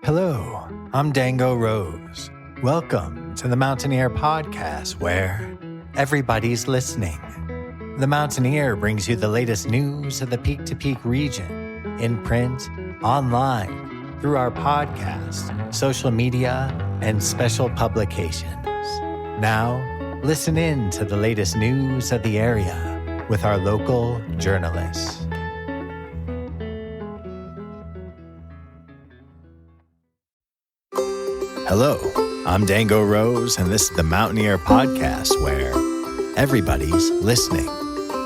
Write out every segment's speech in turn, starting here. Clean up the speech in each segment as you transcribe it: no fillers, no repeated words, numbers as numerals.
Hello, I'm Dango Rose. Welcome to the Mountaineer Podcast, where everybody's listening. The Mountaineer brings you the latest news of the Peak to Peak region, in print, online, through our podcast, social media, and special publications. Now, listen in to the latest news of the area with our local journalists. Hello, I'm Dango Rose, and this is the Mountaineer Podcast, where everybody's listening.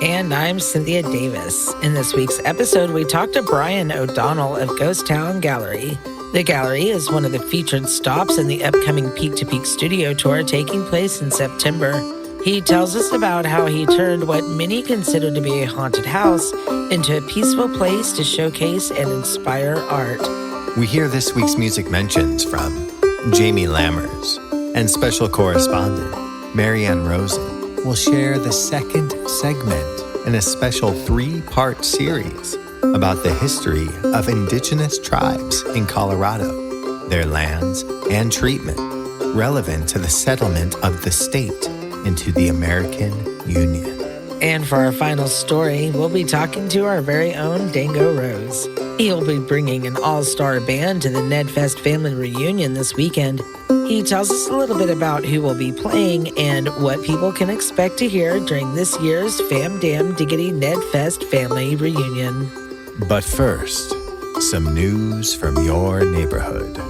And I'm Cynthia Davis. In this week's episode, we talked to Brian O'Donnell of Ghost Town Gallery. The gallery is one of the featured stops in the upcoming Peak to Peak studio tour taking place in September. He tells us about how he turned what many consider to be a haunted house into a peaceful place to showcase and inspire art. We hear this week's music mentions from Jamie Lammers, and special correspondent Maryann Rosen will share the second segment in a special 3-part series about the history of indigenous tribes in Colorado, their lands and treatment relevant to the settlement of the state into the American Union. And for our final story, we'll be talking to our very own Dango Rose. He'll be bringing an all-star band to the NedFest Family Reunion this weekend. He tells us a little bit about who will be playing and what people can expect to hear during this year's Fam Dam Diggity NedFest Family Reunion. But first, some news from your neighborhood.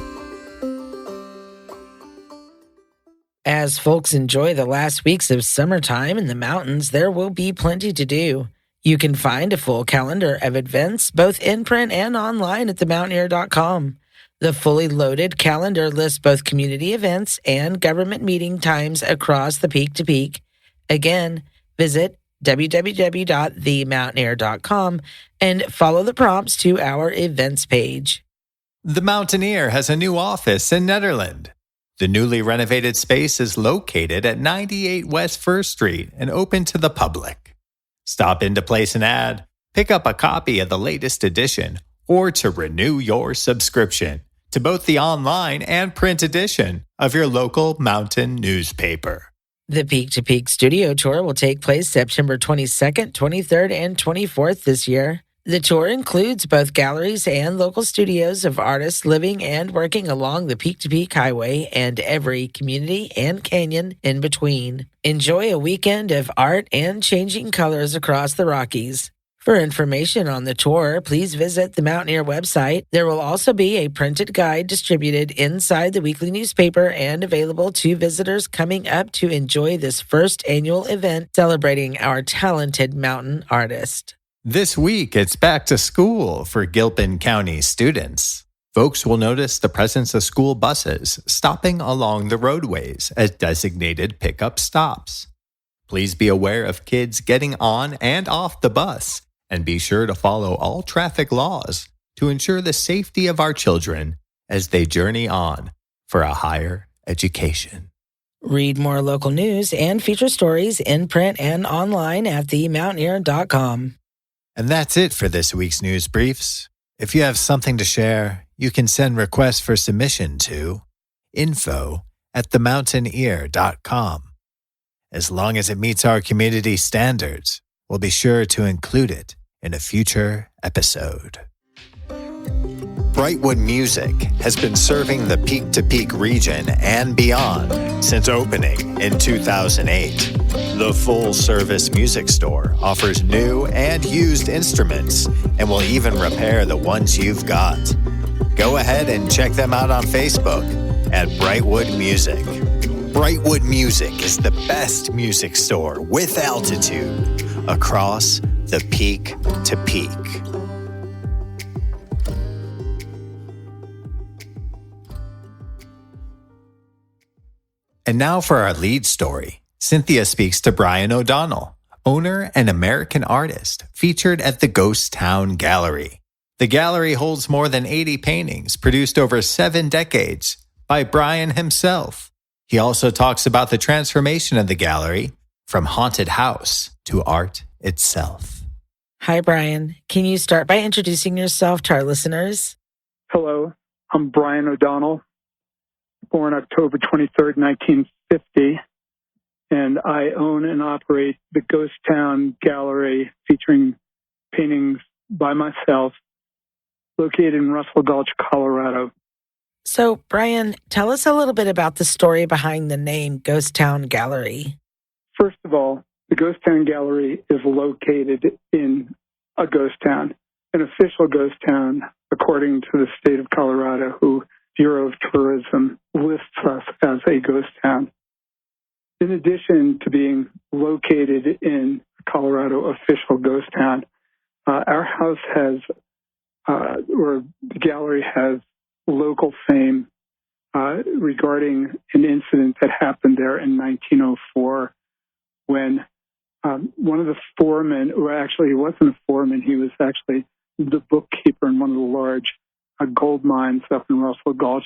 As folks enjoy the last weeks of summertime in the mountains, there will be plenty to do. You can find a full calendar of events, both in print and online, at themountaineer.com. The fully loaded calendar lists both community events and government meeting times across the Peak to Peak. Again, visit www.themountaineer.com and follow the prompts to our events page. The Mountaineer has a new office in Nederland. The newly renovated space is located at 98 West 1st Street and open to the public. Stop in to place an ad, pick up a copy of the latest edition, or to renew your subscription to both the online and print edition of your local mountain newspaper. The Peak to Peak studio tour will take place September 22nd, 23rd, and 24th this year. The tour includes both galleries and local studios of artists living and working along the Peak to Peak Highway and every community and canyon in between. Enjoy a weekend of art and changing colors across the Rockies. For information on the tour, please visit the Mountaineer website. There will also be a printed guide distributed inside the weekly newspaper and available to visitors coming up to enjoy this first annual event celebrating our talented mountain artist. This week, it's back to school for Gilpin County students. Folks will notice the presence of school buses stopping along the roadways at designated pickup stops. Please be aware of kids getting on and off the bus, and be sure to follow all traffic laws to ensure the safety of our children as they journey on for a higher education. Read more local news and feature stories in print and online at themountaineer.com. And that's it for this week's news briefs. If you have something to share, you can send requests for submission to info@themountaineer.com. As long as it meets our community standards, we'll be sure to include it in a future episode. Brightwood Music has been serving the Peak to Peak region and beyond since opening in 2008. The full-service music store offers new and used instruments and will even repair the ones you've got. Go ahead and check them out on Facebook at Brightwood Music. Brightwood Music is the best music store with altitude across the Peak to Peak. And now for our lead story. Cynthia speaks to Brian O'Donnell, owner and American artist featured at the Ghost Town Gallery. The gallery holds more than 80 paintings produced over 7 decades by Brian himself. He also talks about the transformation of the gallery from haunted house to art itself. Hi, Brian. Can you start by introducing yourself to our listeners? Hello, I'm Brian O'Donnell, born October 23rd, 1950, and I own and operate the Ghost Town Gallery featuring paintings by myself, located in Russell Gulch, Colorado. So, Brian, tell us a little bit about the story behind the name Ghost Town Gallery. First of all, the Ghost Town Gallery is located in a ghost town, an official ghost town, according to the state of Colorado, who Bureau of Tourism lists us as a ghost town. In addition to being located in Colorado official ghost town, our house has, or the gallery has local fame regarding an incident that happened there in 1904 when one of the foremen, or actually he wasn't a foreman, he was actually the bookkeeper in one of the large gold mines up in Russell Gulch,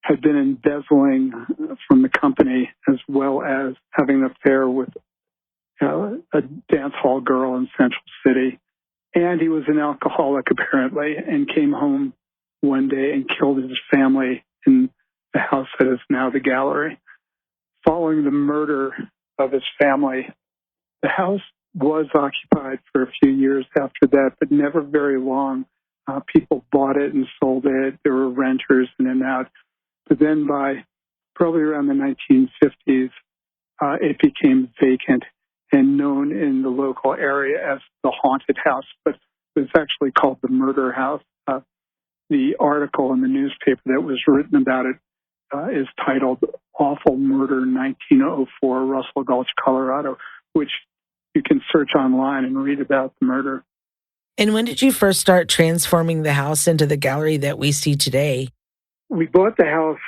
had been embezzling from the company as well as having an affair with a dance hall girl in Central City. And he was an alcoholic, apparently, and came home one day and killed his family in the house that is now the gallery. Following the murder of his family, the house was occupied for a few years after that, but never very long. People bought it and sold it. There were renters in and out. But then by probably around the 1950s, it became vacant and known in the local area as the haunted house, but it was actually called the murder house. The article in the newspaper that was written about it is titled Awful Murder 1904, Russell Gulch, Colorado, which you can search online and read about the murder. And when did you first start transforming the house into the gallery that we see today? We bought the house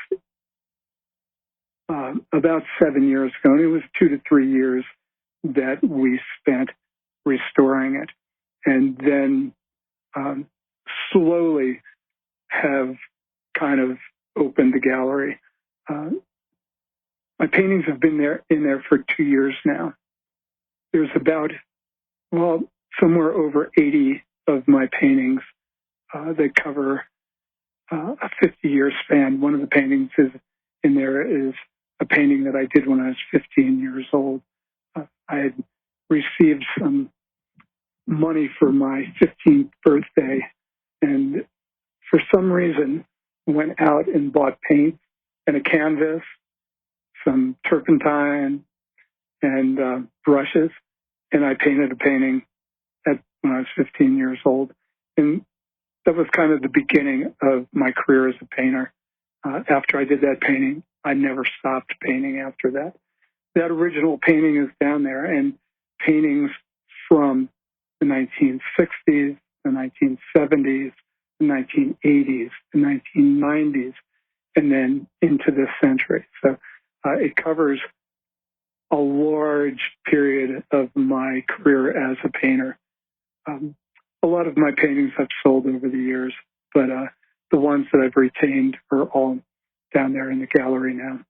about 7 years ago, and it was 2 to 3 years that we spent restoring it, and then slowly have kind of opened the gallery. My paintings have been in there for 2 years now. There's about, somewhere over 80 of my paintings that cover a 50-year span. One of the paintings in there is a painting that I did when I was 15 years old. I had received some money for my 15th birthday, and for some reason went out and bought paint and a canvas, some turpentine, and brushes, and I painted a painting when I was 15 years old. And that was kind of the beginning of my career as a painter. After I did that painting, I never stopped painting after that. That original painting is down there, and paintings from the 1960s, the 1970s, the 1980s, the 1990s, and then into this century. So it covers a large period of my career as a painter. A lot of my paintings I've sold over the years, but the ones that I've retained are all down there in the gallery now.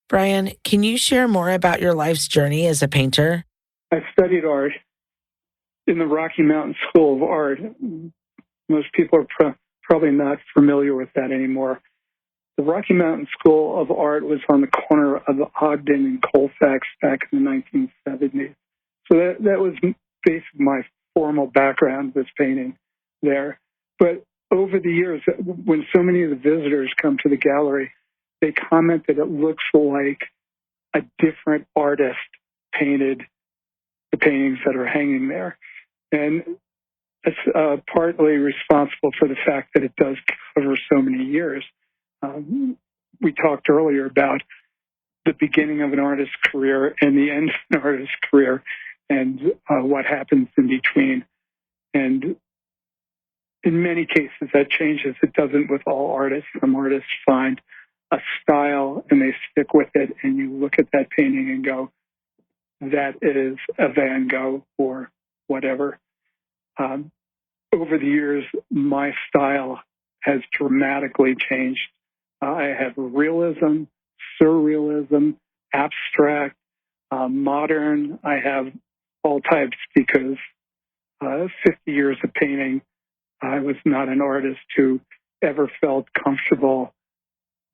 Brian, can you share more about your life's journey as a painter? I studied art in the Rocky Mountain School of Art. Most people are probably not familiar with that anymore. The Rocky Mountain School of Art was on the corner of Ogden and Colfax back in the 1970s. So that was basically my formal background was painting there. But over the years, when so many of the visitors come to the gallery, they comment that it looks like a different artist painted the paintings that are hanging there. And it's partly responsible for the fact that it does cover so many years. We talked earlier about the beginning of an artist's career and the end of an artist's career and what happens in between. And in many cases, that changes. It doesn't with all artists. Some artists find a style and they stick with it, and you look at that painting and go, that is a Van Gogh or whatever. Over the years, my style has dramatically changed. I have realism, surrealism, abstract, modern. I have all types because 50 years of painting, I was not an artist who ever felt comfortable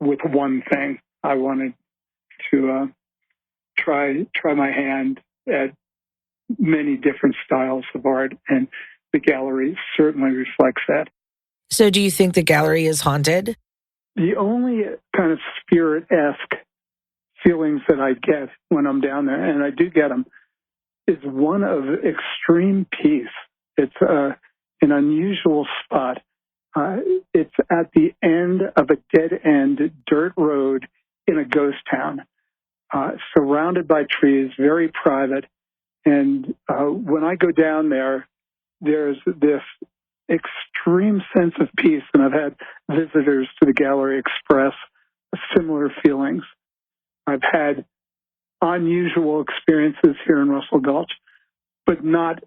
with one thing. I wanted to try my hand at many different styles of art, and the gallery certainly reflects that. So do you think the gallery is haunted? The only kind of spirit-esque feelings that I get when I'm down there, and I do get them, is one of extreme peace. It's an unusual spot. It's at the end of a dead-end dirt road in a ghost town, surrounded by trees, very private. And when I go down there, there's this extreme sense of peace, and I've had visitors to the gallery express similar feelings. I've had unusual experiences here in Russell Gulch, but not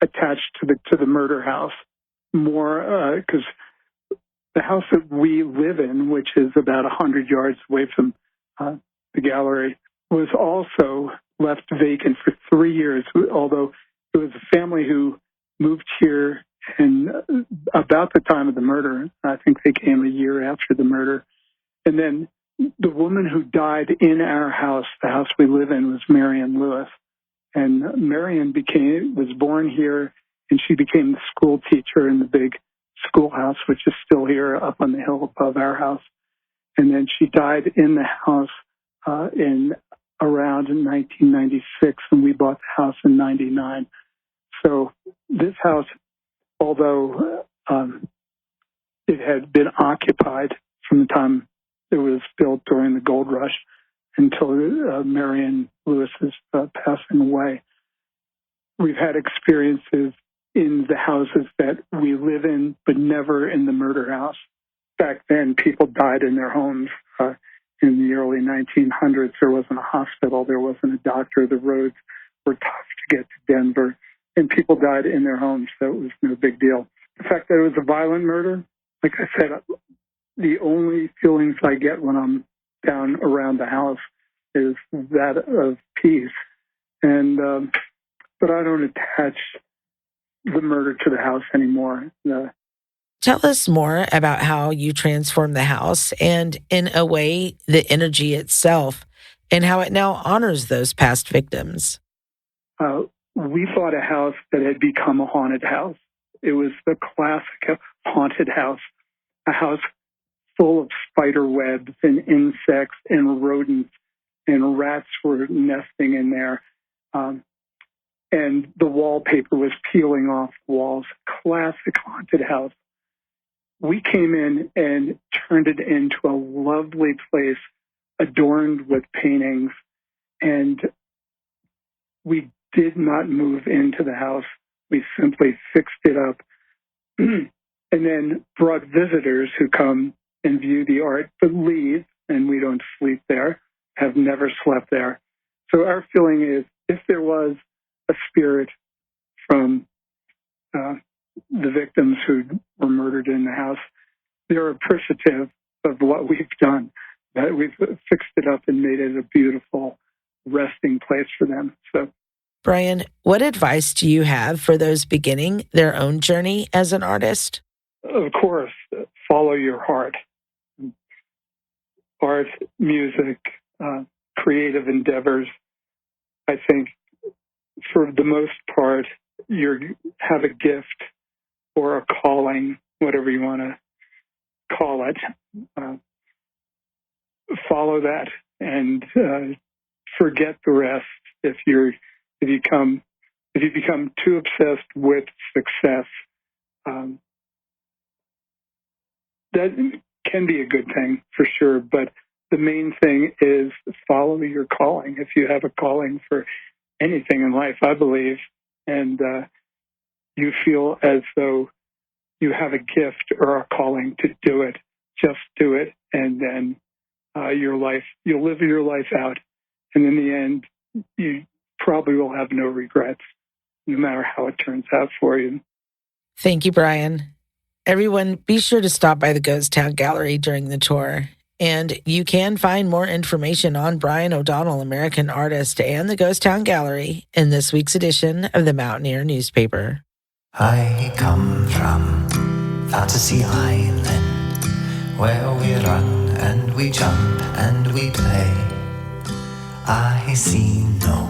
attached to the murder house. More because the house that we live in, which is about 100 yards away from the gallery, was also left vacant for 3 years, although it was a family who moved here in about the time of the murder. I think they came a year after the murder. And then the woman who died in our house, the house we live in, was Maryann Lewis. And Maryann was born here, and she became the school teacher in the big schoolhouse, which is still here up on the hill above our house. And then she died in the house in around 1996, and we bought the house in 99. So this house, although it had been occupied from the time it was built during the gold rush until Maryann Lewis's passing away, we've had experiences in the houses that we live in, but never in the murder house. Back then, people died in their homes. In the early 1900s, there wasn't a hospital, there wasn't a doctor, the roads were tough to get to Denver, and people died in their homes, so it was no big deal. The fact that it was a violent murder, like I said, the only feelings I get when I'm down around the house is that of peace. And but I don't attach the murder to the house anymore. Tell us more about how you transform the house and, in a way, the energy itself, and how it now honors those past victims. We bought a house that had become a haunted house. It was the classic haunted house, a house full of spider webs and insects and rodents, and rats were nesting in there. And the wallpaper was peeling off the walls. Classic haunted house. We came in and turned it into a lovely place adorned with paintings, and we did not move into the house. We simply fixed it up and then brought visitors who come and view the art, but leave, and we don't sleep there, have never slept there. So our feeling is, if there was a spirit from the victims who were murdered in the house, they're appreciative of what we've done, that we've fixed it up and made it a beautiful resting place for them. So, Brian, what advice do you have for those beginning their own journey as an artist? Of course, follow your heart. Art, music, creative endeavors, I think for the most part, you have a gift or a calling, whatever you want to call it. Follow that and forget the rest. If you become too obsessed with success, that can be a good thing for sure. But the main thing is follow your calling. If you have a calling for anything in life, I believe, and you feel as though you have a gift or a calling to do it, just do it, and then you'll live your life out. And in the end, you probably will have no regrets, no matter how it turns out for you. Thank you, Brian. Everyone, be sure to stop by the Ghost Town Gallery during the tour. And you can find more information on Brian O'Donnell, American artist, and the Ghost Town Gallery in this week's edition of the Mountaineer newspaper. I come from Fantasy Island, where we run and we jump and we play. I see no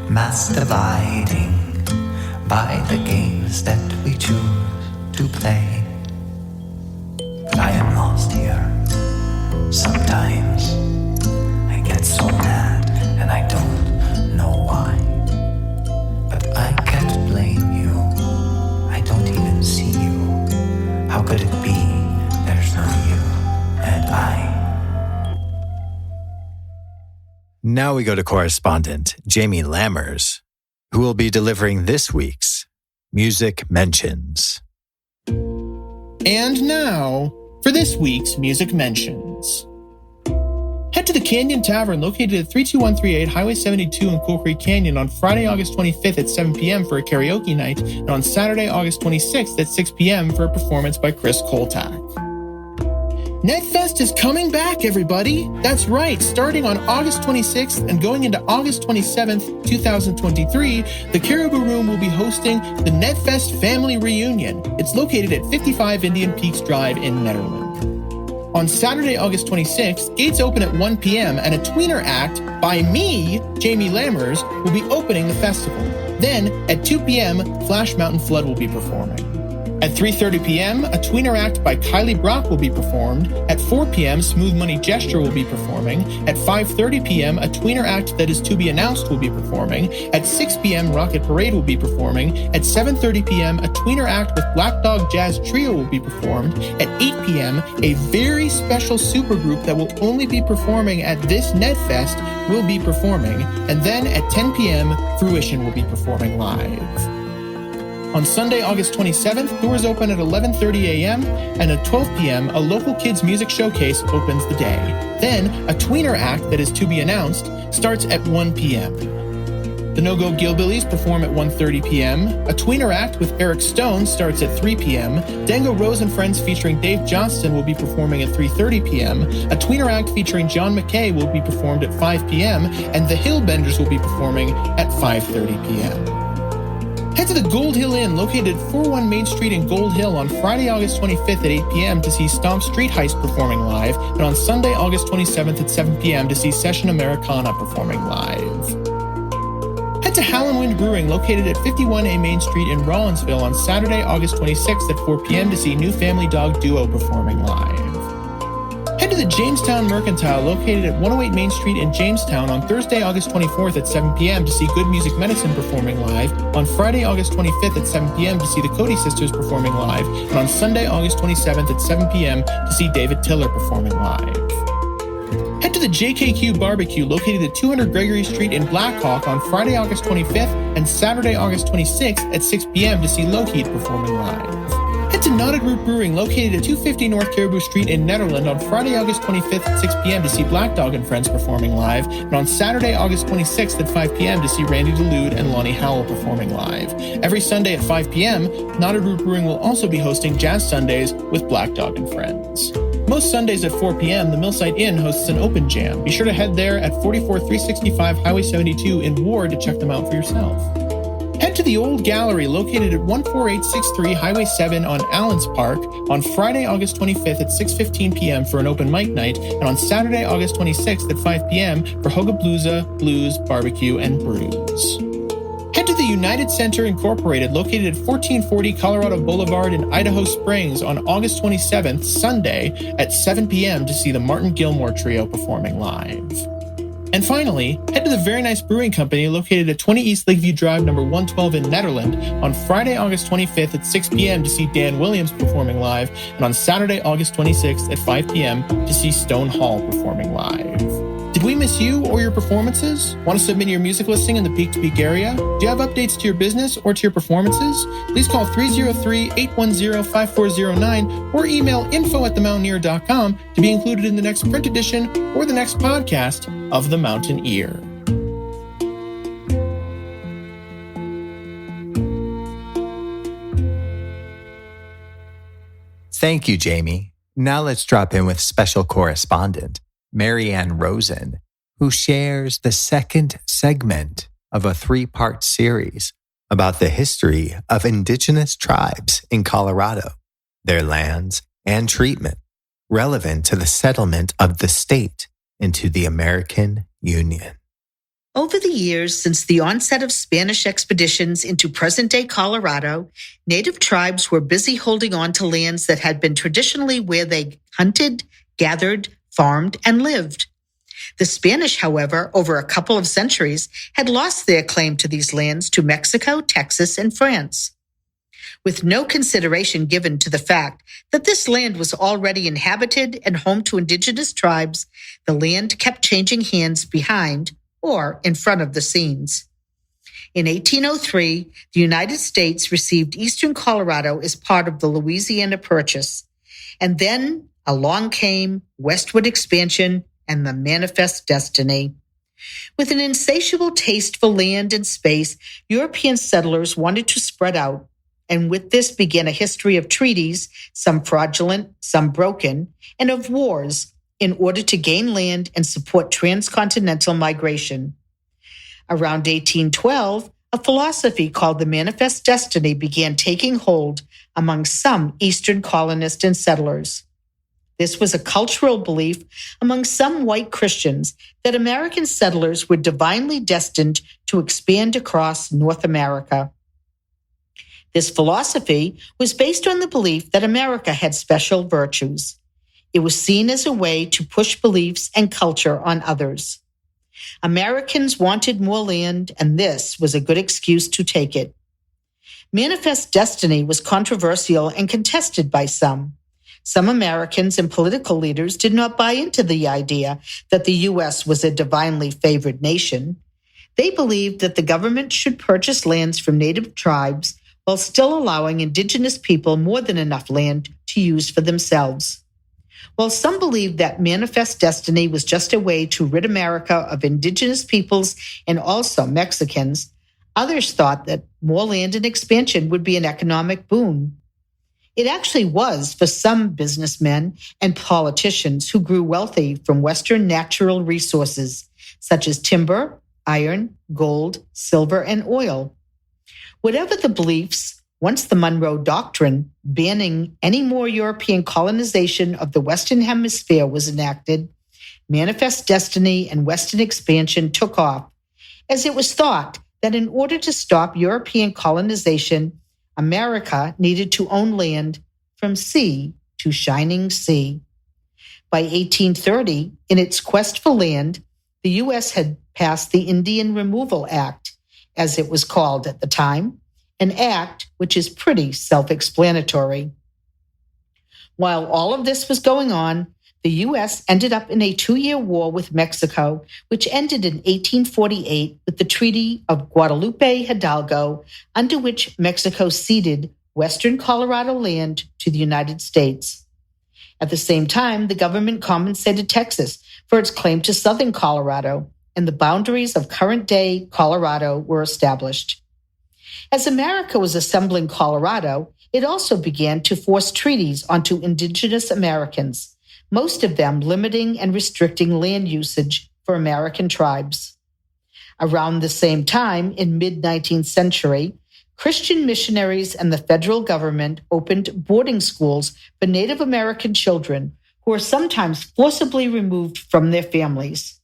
mass dividing by the games that we choose to play. But I am lost here. Sometimes I get so mad and I don't know why. But I can't blame you. I don't even see you. How could it be there's no you and I? Now we go to correspondent Jamie Lammers, who will be delivering this week's Music Mentions. And now, for this week's Music Mentions. Head to the Canyon Tavern located at 32138 Highway 72 in Cool Creek Canyon on Friday, August 25th at 7 p.m. for a karaoke night, and on Saturday, August 26th at 6 p.m. for a performance by Chris Koltak. NedFest is coming back, everybody! That's right, starting on August 26th and going into August 27th, 2023, the Caribou Room will be hosting the NedFest Family Reunion. It's located at 55 Indian Peaks Drive in Nederland. On Saturday, August 26th, gates open at 1 p.m. and a tweener act by me, Jamie Lammers, will be opening the festival. Then, at 2 p.m., Flash Mountain Flood will be performing. At 3:30 p.m., a tweener act by Kylie Brock will be performed. At 4 p.m., Smooth Money Gesture will be performing. At 5:30 p.m., a tweener act that is to be announced will be performing. At 6 p.m., Rocket Parade will be performing. At 7:30 p.m., a tweener act with Black Dog Jazz Trio will be performed. At 8 p.m., a very special supergroup that will only be performing at this NedFest will be performing. And then at 10 p.m., Fruition will be performing live. On Sunday, August 27th, doors open at 11:30 a.m., and at 12 p.m., a local kids' music showcase opens the day. Then, a tweener act that is to be announced starts at 1 p.m. The No-Go Gilbillies perform at 1:30 p.m. A tweener act with Eric Stone starts at 3 p.m. Dango Rose and Friends featuring Dave Johnston will be performing at 3:30 p.m. A tweener act featuring John McKay will be performed at 5 p.m., and the Hillbenders will be performing at 5:30 p.m. Head to the Gold Hill Inn, located at 41 Main Street in Gold Hill, on Friday, August 25th at 8 p.m. to see Stomp Street Heist performing live, and on Sunday, August 27th at 7 p.m. to see Session Americana performing live. Head to Howlin' Wind Brewing, located at 51A Main Street in Rollinsville, on Saturday, August 26th at 4 p.m. to see New Family Dog Duo performing live. Head to the Jamestown Mercantile, located at 108 Main Street in Jamestown, on Thursday, August 24th at 7 p.m. to see Good Music Medicine performing live, on Friday, August 25th at 7 p.m. to see the Cody Sisters performing live, and on Sunday, August 27th at 7 p.m. to see David Tiller performing live. Head to the JKQ Barbecue, located at 200 Gregory Street in Blackhawk, on Friday, August 25th and Saturday, August 26th at 6 p.m. to see Low Heat performing live. Head to Knotted Root Brewing, located at 250 North Caribou Street in Nederland, on Friday, August 25th at 6 p.m. to see Black Dog and Friends performing live, and on Saturday, August 26th at 5 p.m. to see Randy DeLude and Lonnie Howell performing live. Every Sunday at 5 p.m., Knotted Root Brewing will also be hosting Jazz Sundays with Black Dog and Friends. Most Sundays at 4 p.m., the Millsite Inn hosts an open jam. Be sure to head there at 44365 Highway 72 in Ward to check them out for yourself. Head to the Old Gallery, located at 14863 Highway 7 on Allens Park, on Friday, August 25th at 6:15 p.m. for an open mic night, and on Saturday, August 26th at 5 p.m. for Hogapalooza, Blues, Barbecue, and Brews. Head to the United Center Incorporated, located at 1440 Colorado Boulevard in Idaho Springs, on August 27th, Sunday, at 7 p.m. to see the Martin Gilmore Trio performing live. And finally, head to the Very Nice Brewing Company, located at 20 East Lakeview Drive, number 112 in Nederland, on Friday, August 25th at 6 p.m. to see Dan Williams performing live, and on Saturday, August 26th at 5 p.m. to see Stone Hall performing live. Did we miss you or your performances? Want to submit your music listing in the Peak to Peak area? Do you have updates to your business or to your performances? Please call 303-810-5409 or email info@themountaineer.com to be included in the next print edition or the next podcast of The Mountain Ear. Thank you, Jamie. Now let's drop in with special correspondent Maryann Rosen, who shares the second segment of a 3-part series about the history of indigenous tribes in Colorado, their lands, and treatment. relevant to the settlement of the state into the American Union. Over the years since the onset of Spanish expeditions into present-day Colorado, native tribes were busy holding on to lands that had been traditionally where they hunted, gathered, farmed, and lived. The Spanish, however, over a couple of centuries, had lost their claim to these lands to Mexico, Texas, and France. With no consideration given to the fact that this land was already inhabited and home to indigenous tribes, the land kept changing hands behind or in front of the scenes. In 1803, the United States received eastern Colorado as part of the Louisiana Purchase, and then along came westward expansion and the manifest destiny. With an insatiable taste for land and space, European settlers wanted to spread out, and with this began a history of treaties, some fraudulent, some broken, and of wars in order to gain land and support transcontinental migration. Around 1812, a philosophy called the manifest destiny began taking hold among some Eastern colonists and settlers. This was a cultural belief among some white Christians that American settlers were divinely destined to expand across North America. This philosophy was based on the belief that America had special virtues. It was seen as a way to push beliefs and culture on others. Americans wanted more land, and this was a good excuse to take it. Manifest destiny was controversial and contested by some. Some Americans and political leaders did not buy into the idea that the U.S. was a divinely favored nation. They believed that the government should purchase lands from native tribes while still allowing indigenous people more than enough land to use for themselves. While some believed that manifest destiny was just a way to rid America of indigenous peoples and also Mexicans, others thought that more land and expansion would be an economic boon. It actually was for some businessmen and politicians who grew wealthy from Western natural resources, such as timber, iron, gold, silver, and oil. Whatever the beliefs, once the Monroe Doctrine banning any more European colonization of the Western Hemisphere was enacted, manifest destiny and Western expansion took off, as it was thought that in order to stop European colonization, America needed to own land from sea to shining sea. By 1830, in its quest for land, the U.S. had passed the Indian Removal Act, as it was called at the time, an act which is pretty self-explanatory. While all of this was going on, the U.S. ended up in a 2-year war with Mexico, which ended in 1848 with the Treaty of Guadalupe Hidalgo, under which Mexico ceded western Colorado land to the United States. At the same time, the government compensated Texas for its claim to southern Colorado, and the boundaries of current-day Colorado were established. As America was assembling Colorado, it also began to force treaties onto indigenous Americans, most of them limiting and restricting land usage for American tribes. Around the same time, in mid-19th century, Christian missionaries and the federal government opened boarding schools for Native American children who were sometimes forcibly removed from their families.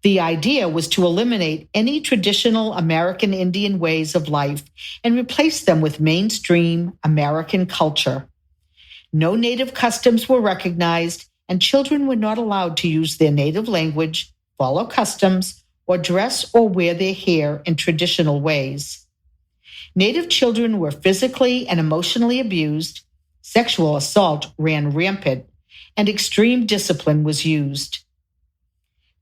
The idea was to eliminate any traditional American Indian ways of life and replace them with mainstream American culture. No native customs were recognized, and children were not allowed to use their native language, follow customs, or dress or wear their hair in traditional ways. Native children were physically and emotionally abused, sexual assault ran rampant, and extreme discipline was used.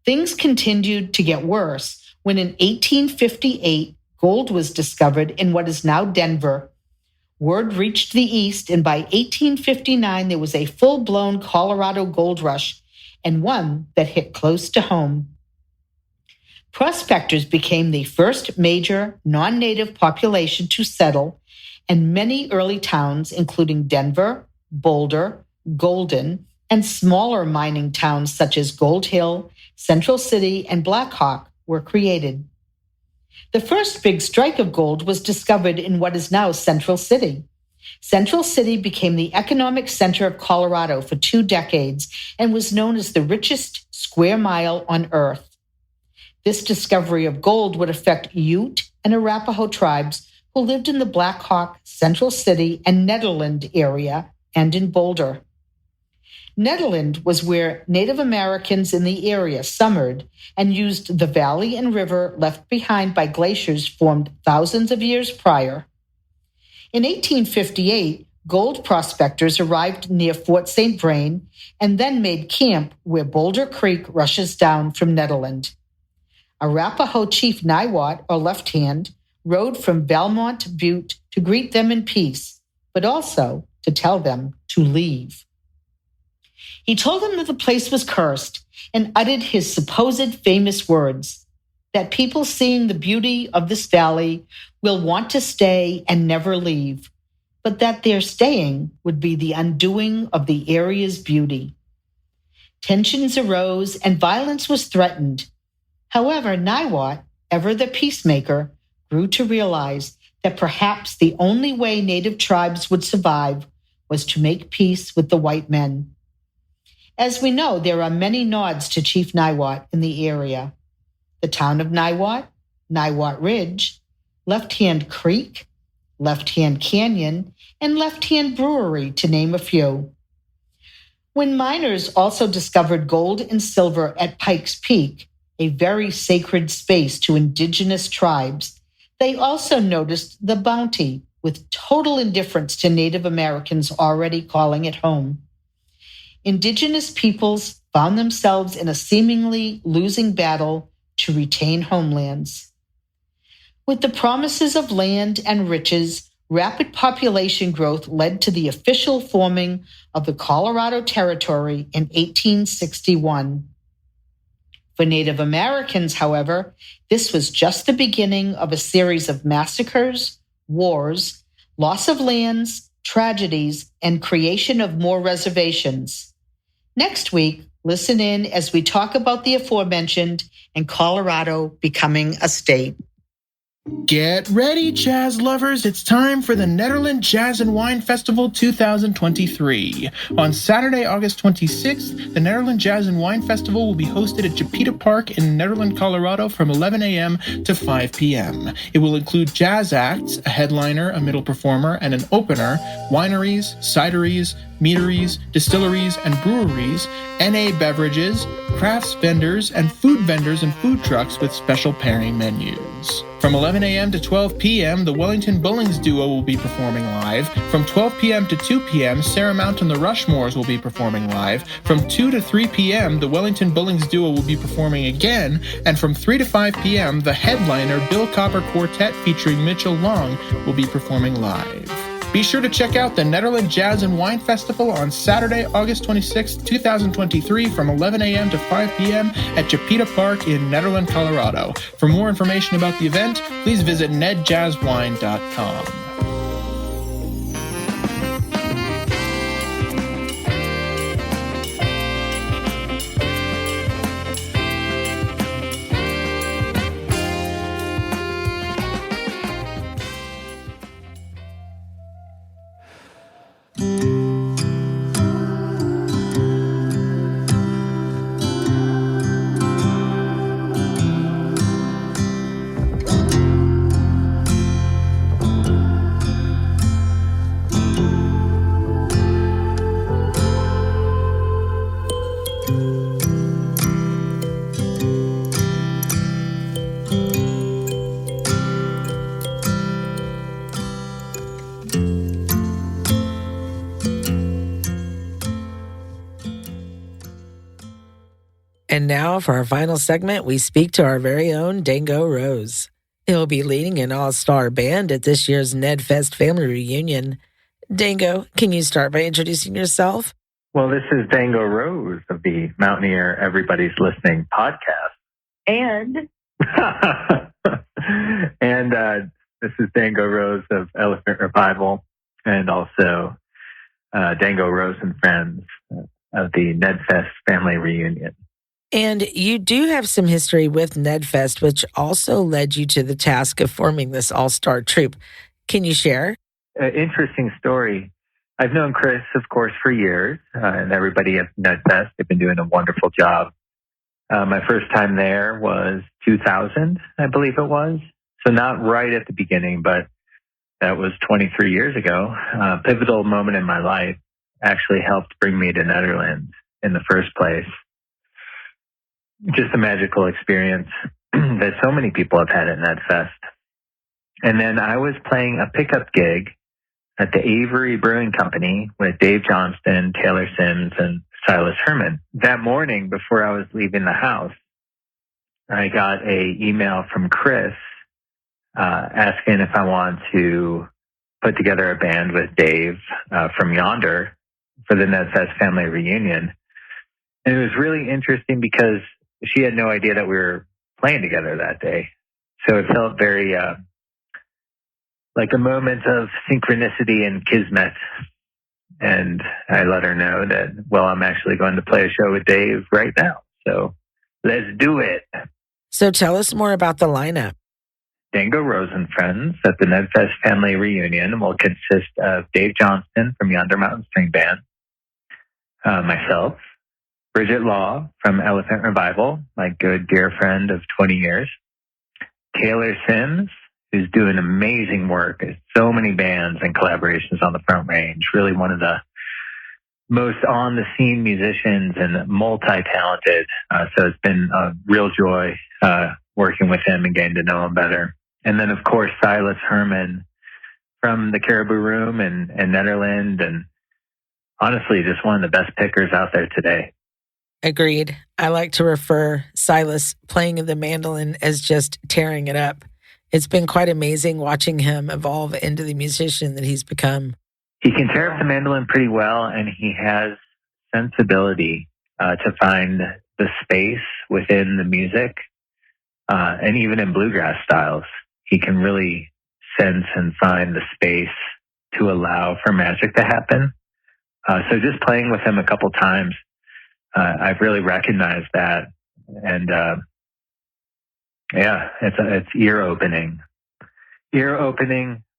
Things continued to get worse when in 1858, gold was discovered in what is now Denver. Word reached the East, and by 1859, there was a full-blown Colorado gold rush, and one that hit close to home. Prospectors became the first major non-native population to settle, and many early towns, including Denver, Boulder, Golden, and smaller mining towns such as Gold Hill, Central City, and Black Hawk were created. The first big strike of gold was discovered in what is now Central City. Central City became the economic center of Colorado for 2 decades and was known as the richest square mile on Earth. This discovery of gold would affect Ute and Arapaho tribes who lived in the Black Hawk, Central City, and Nederland area, and in Boulder. Nederland was where Native Americans in the area summered and used the valley and river left behind by glaciers formed thousands of years prior. In 1858, gold prospectors arrived near Fort St. Vrain and then made camp where Boulder Creek rushes down from Nederland. Arapaho Chief Niwot, or Left Hand, rode from Valmont Butte to greet them in peace, but also to tell them to leave. He told them that the place was cursed and uttered his supposed famous words, that people seeing the beauty of this valley will want to stay and never leave, but that their staying would be the undoing of the area's beauty. Tensions arose and violence was threatened. However, Niwot, ever the peacemaker, grew to realize that perhaps the only way Native tribes would survive was to make peace with the white men. As we know, there are many nods to Chief Niwot in the area. The town of Niwot, Niwot Ridge, Left Hand Creek, Left Hand Canyon, and Left Hand Brewery, to name a few. When miners also discovered gold and silver at Pikes Peak, a very sacred space to indigenous tribes, they also noticed the bounty with total indifference to Native Americans already calling it home. Indigenous peoples found themselves in a seemingly losing battle to retain homelands. With the promises of land and riches, rapid population growth led to the official forming of the Colorado Territory in 1861. For Native Americans, however, this was just the beginning of a series of massacres, wars, loss of lands, tragedies, and creation of more reservations. Next week, listen in as we talk about the aforementioned and Colorado becoming a state. Get ready, jazz lovers. It's time for the Nederland Jazz and Wine Festival 2023. On Saturday, August 26th, the Nederland Jazz and Wine Festival will be hosted at Japita Park in Nederland, Colorado from 11 a.m. to 5 p.m. It will include jazz acts, a headliner, a middle performer, and an opener, wineries, cideries, meaderies, distilleries, and breweries, NA beverages, crafts vendors, and food vendors and food trucks with special pairing menus. From 11 a.m. to 12 p.m., the Wellington Bullings Duo will be performing live. From 12 p.m. to 2 p.m., Sarah Mount and the Rushmores will be performing live. From 2 to 3 p.m., the Wellington Bullings Duo will be performing again. And from 3 to 5 p.m., the headliner Bill Copper Quartet featuring Mitchell Long will be performing live. Be sure to check out the Nederland Jazz and Wine Festival on Saturday, August 26, 2023 from 11 a.m. to 5 p.m. at Japita Park in Nederland, Colorado. For more information about the event, please visit nedjazzwine.com. And now for our final segment, we speak to our very own Dango Rose. He'll be leading an all-star band at this year's NedFest Family Reunion. Dango, can you start by introducing yourself? Well, this is Dango Rose of the Mountaineer Everybody's Listening podcast. And This is Dango Rose of Elephant Revival, and also Dango Rose and Friends of the NedFest Family Reunion. And you do have some history with NedFest, which also led you to the task of forming this all-star troupe. Can you share? interesting story. I've known Chris, of course, for years, and everybody at NedFest. They've been doing a wonderful job. My first time there was 2000, I believe it was. So not right at the beginning, but that was 23 years ago. A pivotal moment in my life, actually helped bring me to Netherlands in the first place. Just a magical experience that so many people have had at NedFest. And then I was playing a pickup gig at the Avery Brewing Company with Dave Johnston, Taylor Sims, and Silas Herman. That morning, before I was leaving the house, I got an email from Chris asking if I wanted to put together a band with Dave from Yonder for the NedFest Family Reunion. And it was really interesting because she had no idea that we were playing together that day. So it felt very like a moment of synchronicity and kismet. And I let her know that, well, I'm actually going to play a show with Dave right now. So let's do it. So tell us more about the lineup. Dango Rose and friends at the NedFest Family Reunion will consist of Dave Johnston from Yonder Mountain String Band, myself, Bridget Law from Elephant Revival, my good dear friend of 20 years, Taylor Sims, who's doing amazing work at so many bands and collaborations on the Front Range, really one of the most on-the-scene musicians and multi-talented. So it's been a real joy working with him and getting to know him better. And then, of course, Silas Herman from the Caribou Room and Netherlands, and honestly, just one of the best pickers out there today. Agreed. I like to refer Silas playing the mandolin as just tearing it up. It's been quite amazing watching him evolve into the musician that he's become. He can tear up the mandolin pretty well, and he has sensibility to find the space within the music, and even in bluegrass styles. He can really sense and find the space to allow for magic to happen. So just playing with him a couple times, I've really recognized that. And yeah, it's ear-opening,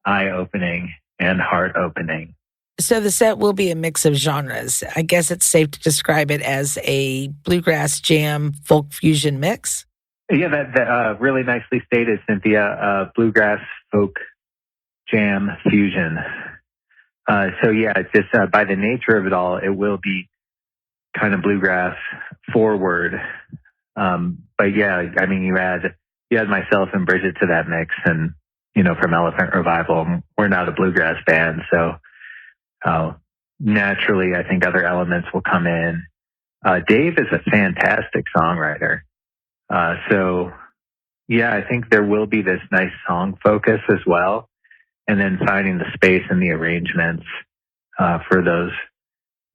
eye-opening, and heart-opening. So the set will be a mix of genres. I guess it's safe to describe it as a bluegrass jam folk fusion mix. Yeah, that really nicely stated, Cynthia. Bluegrass folk jam fusion. So yeah, it's just by the nature of it all, it will be kind of bluegrass forward. But yeah, I mean, you add myself and Bridget to that mix, and from Elephant Revival, we're not a bluegrass band, so naturally, I think other elements will come in. Dave is a fantastic songwriter. So yeah, I think there will be this nice song focus as well, and then finding the space and the arrangements for those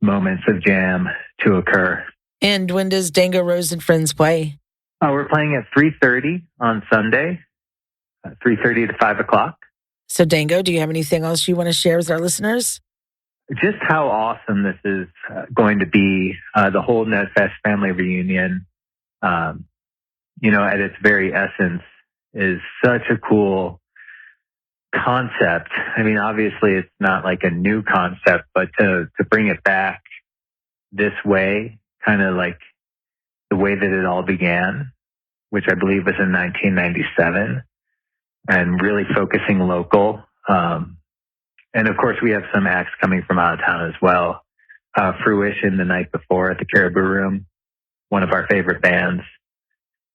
moments of jam to occur. And when does Dango Rose and friends play? We're playing at 3:30 on Sunday, 3:30 to 5 o'clock. So Dango, do you have anything else you want to share with our listeners? Just how awesome this is going to be, the whole NedFest Family Reunion, at its very essence, is such a cool concept. I mean, obviously it's not like a new concept, but to bring it back this way, kind of like the way that it all began, which I believe was in 1997, and really focusing local. And of course, we have some acts coming from out of town as well. Fruition the night before at the Caribou Room, one of our favorite bands.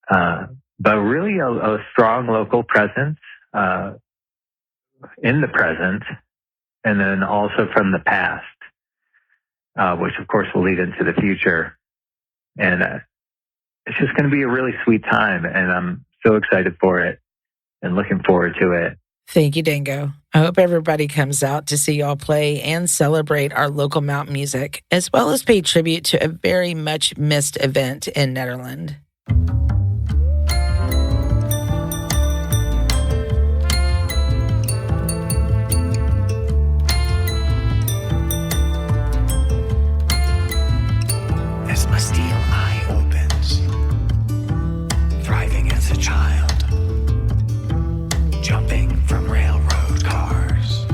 But really a strong local presence in the present, and then also from the past, which of course will lead into the future. And it's just going to be a really sweet time, and I'm so excited for it and looking forward to it. Thank you, Dango. I hope everybody comes out to see y'all play and celebrate our local mountain music, as well as pay tribute to a very much missed event in Netherlands. As my steel eye opens, thriving as a child, jumping from railroad cars,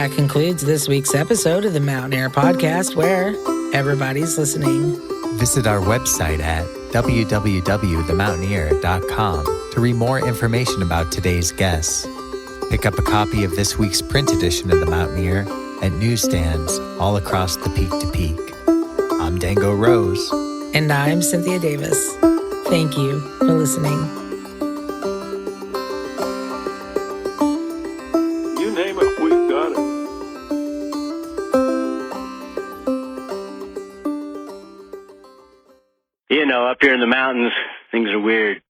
That concludes this week's episode of the Mountain Air Podcast, where everybody's listening. Visit our website at www.themountaineer.com to read more information about today's guests. Pick up a copy of this week's print edition of The Mountaineer at newsstands all across the Peak to Peak. I'm Dango Rose. And I'm Cynthia Davis. Thank you for listening. You name it, we've got it. You know, up here in the mountains, things are weird.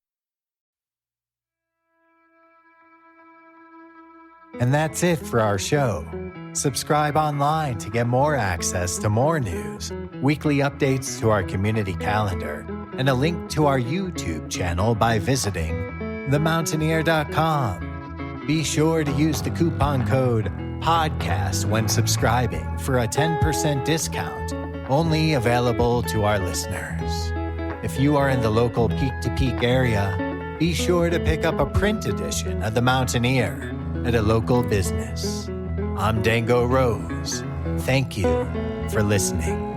And that's it for our show. Subscribe online to get more access to more news, weekly updates to our community calendar, and a link to our YouTube channel by visiting themountaineer.com. Be sure to use the coupon code PODCAST when subscribing for a 10% discount, only available to our listeners. If you are in the local Peak to Peak area, be sure to pick up a print edition of The Mountaineer at a local business. I'm Dango Rose. Thank you for listening.